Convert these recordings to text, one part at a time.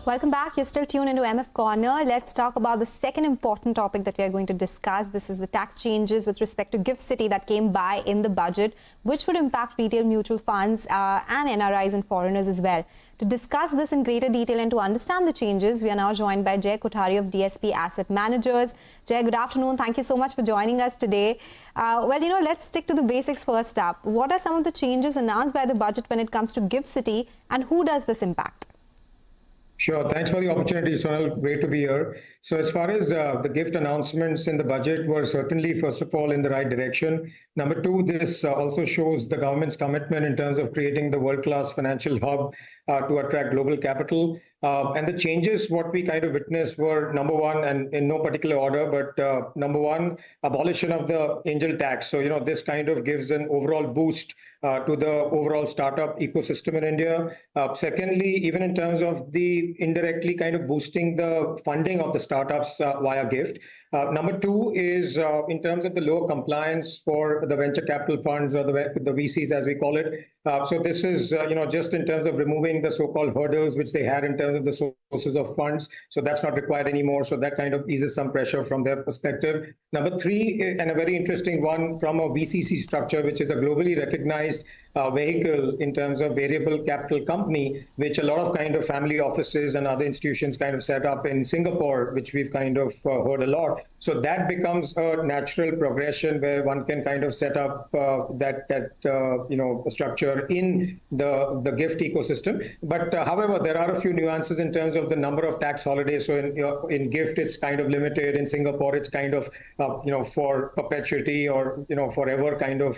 Welcome back. You're still tuned into MF Corner. Let's talk about the second important topic that we are going to discuss. This is the tax changes with respect to GIFT City that came by in the budget, which would impact retail mutual funds and NRIs and foreigners as well. To discuss this in greater detail and to understand the changes, we are now joined by Jay Kothari of DSP Asset Managers. Jay, good afternoon. Thank you so much for joining us today. Let's stick to the basics first up. What are some of the changes announced by the budget when it comes to GIFT City, and who does this impact? Sure. Thanks for the opportunity, Sonal. Great to be here. So as far as the gift announcements in the budget were certainly, first of all, in the right direction. Number two, this also shows the government's commitment in terms of creating the world-class financial hub to attract global capital. And the changes, what we kind of witnessed were, number one, and in no particular order, but number one, abolition of the angel tax. So, this kind of gives an overall boost to the overall startup ecosystem in India. Secondly, even in terms of the indirectly kind of boosting the funding of the startups via gift. Number two is in terms of the lower compliance for the venture capital funds or the VCs, as we call it. So this is, just in terms of removing the so-called hurdles which they had in terms of the sources of funds. So that's not required anymore. So that kind of eases some pressure from their perspective. Number three, and a very interesting one from a VCC structure, which is a globally recognized vehicle in terms of variable capital company, which a lot of kind of family offices and other institutions kind of set up in Singapore, which we've kind of heard a lot. So that becomes a natural progression where one can kind of set up that structure in the gift ecosystem. But however, there are a few nuances in terms of the number of tax holidays. So in gift, it's kind of limited. In Singapore, it's kind of for perpetuity or forever kind of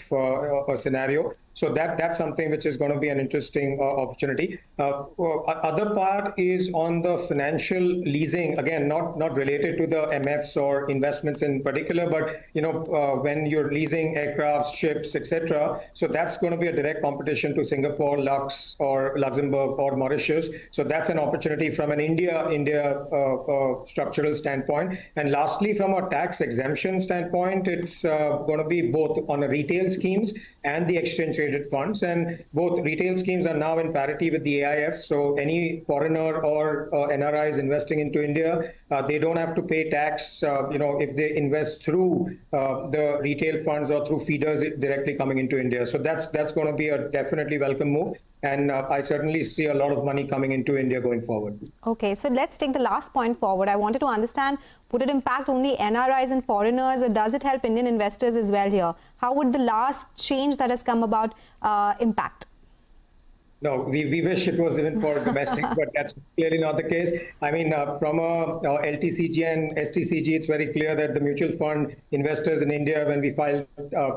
a scenario. So that's something which is going to be an interesting opportunity. Other part is on the financial leasing, again, not related to the MFs or investments in particular, but when you're leasing aircrafts, ships, etc. So that's going to be a direct competition to Singapore, Lux, or Luxembourg, or Mauritius. So that's an opportunity from an India structural standpoint. And lastly, from a tax exemption standpoint, it's going to be both on a retail schemes and the exchange traded funds, and both retail schemes are now in parity with the AIF. So any foreigner or NRIs investing into India, they don't have to pay tax, if they invest through the retail funds or through feeders directly coming into India. So that's going to be a definitely welcome move. And I certainly see a lot of money coming into India going forward. Okay, so let's take the last point forward. I wanted to understand, would it impact only NRIs and foreigners, or does it help Indian investors as well here? How would the last change that has come about impact? No, we wish it was even for domestics, but that's clearly not the case. I mean, from LTCG and STCG, it's very clear that the mutual fund investors in India, when we file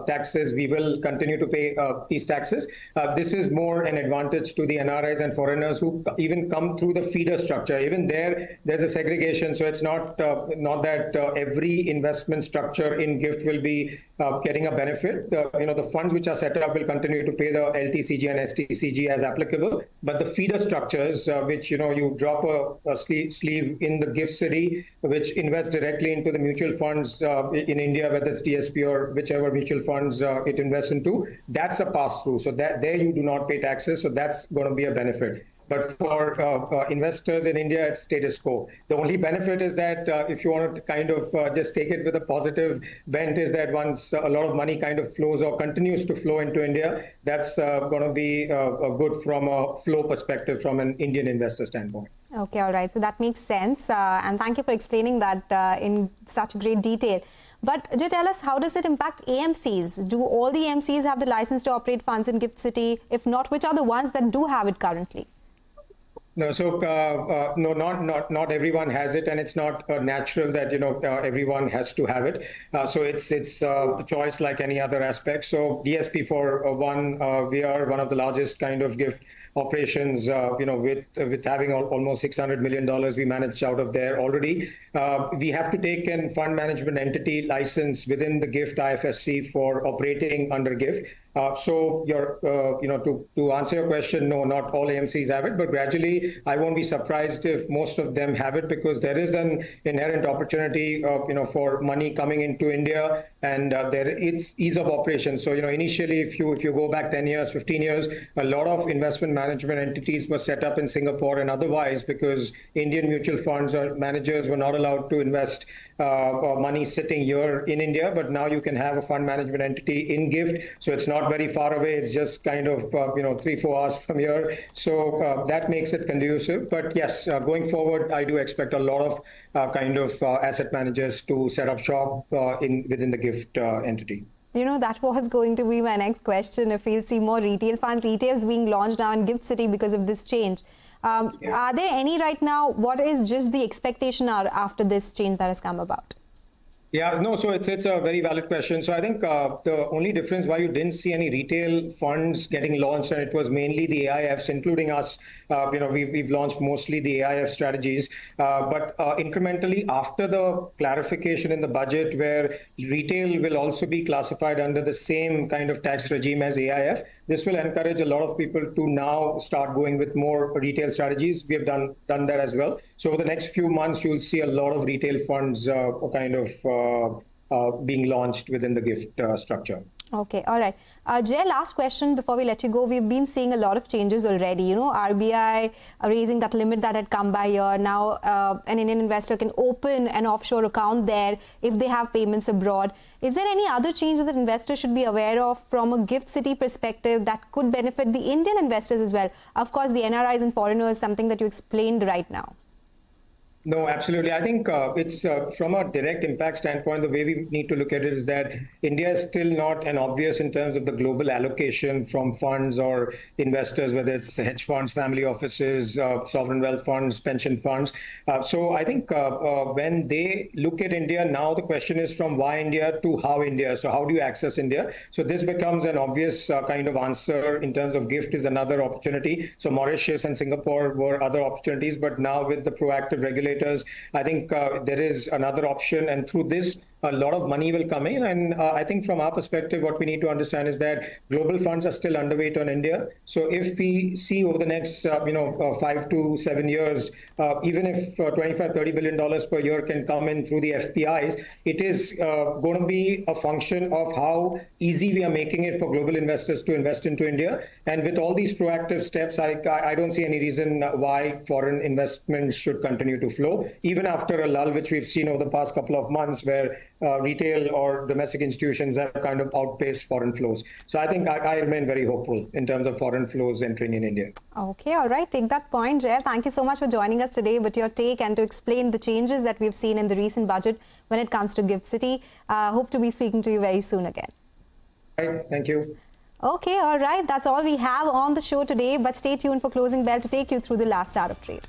taxes, we will continue to pay these taxes. This is more an advantage to the NRIs and foreigners who even come through the feeder structure. Even there's a segregation, so it's not that every investment structure in GIFT will be getting a benefit. The funds which are set up will continue to pay the LTCG and STCG as applicable, but the feeder structures, which you drop a sleeve in the GIFT City, which invests directly into the mutual funds in India, whether it's DSP or whichever mutual funds it invests into, that's a pass-through. So there you do not pay taxes. So that's going to be a benefit. But for investors in India, it's status quo. The only benefit is that if you want to kind of just take it with a positive bent, is that once a lot of money kind of flows or continues to flow into India, that's going to be good from a flow perspective from an Indian investor standpoint. Okay, all right. So that makes sense. And thank you for explaining that in such great detail. But Jay, tell us, how does it impact AMCs? Do all the AMCs have the license to operate funds in GIFT City? If not, which are the ones that do have it currently? No, so no, not everyone has it, and it's not natural that everyone has to have it. So it's a choice like any other aspect. So DSP, for one, we are one of the largest kind of gift operations, with having almost $600 million we manage out of there already. We have to take a fund management entity license within the GIFT IFSC for operating under GIFT. So to answer your question, no, not all AMCs have it, but gradually I won't be surprised if most of them have it, because there is an inherent opportunity for money coming into India, and it's ease of operation. So initially, if you go back 10 years, 15 years, a lot of investment management entities were set up in Singapore and otherwise, because Indian mutual funds or managers were not allowed to invest money sitting here in India. But now you can have a fund management entity in GIFT, so it's not very far away. It's just kind of 3-4 hours from here, so that makes it conducive. But yes, going forward, I do expect a lot of asset managers to set up shop within the GIFT entity. That was going to be my next question. If we'll see more retail funds, ETFs being launched now in GIFT City because of this change. Are there any right now? What is just the expectation after this change that has come about? Yeah, no, so it's a very valid question. So I think the only difference why you didn't see any retail funds getting launched, and it was mainly the AIFs, including us. We've launched mostly the AIF strategies, but incrementally after the clarification in the budget, where retail will also be classified under the same kind of tax regime as AIF, this will encourage a lot of people to now start going with more retail strategies. We have done that as well. So over the next few months, you'll see a lot of retail funds being launched within the GIFT structure. Okay, all right. Jay, last question before we let you go. We've been seeing a lot of changes already. RBI raising that limit that had come by here. Now, an Indian investor can open an offshore account there if they have payments abroad. Is there any other change that investors should be aware of from a GIFT City perspective that could benefit the Indian investors as well? Of course, the NRIs and foreigners, something that you explained right now. No, absolutely. I think it's from a direct impact standpoint, the way we need to look at it is that India is still not an obvious in terms of the global allocation from funds or investors, whether it's hedge funds, family offices, sovereign wealth funds, pension funds. So I think when they look at India, now the question is from why India to how India. So how do you access India? So this becomes an obvious kind of answer in terms of GIFT is another opportunity. So Mauritius and Singapore were other opportunities, but now with the proactive regulation, I think there is another option, and through this, a lot of money will come in. And I think from our perspective, what we need to understand is that global funds are still underweight on India. So if we see over the next 5 to 7 years, even if $25-30 billion per year can come in through the FPIs, it is going to be a function of how easy we are making it for global investors to invest into India. And with all these proactive steps, I don't see any reason why foreign investments should continue to flow, even after a lull, which we've seen over the past couple of months, where retail or domestic institutions have kind of outpaced foreign flows. So I think I remain very hopeful in terms of foreign flows entering in India. Okay, all right. Take that point, Jay. Thank you so much for joining us today with your take and to explain the changes that we've seen in the recent budget when it comes to GIFT City. Hope to be speaking to you very soon again. All right. Thank you. Okay, all right. That's all we have on the show today. But stay tuned for Closing Bell to take you through the last hour of trade.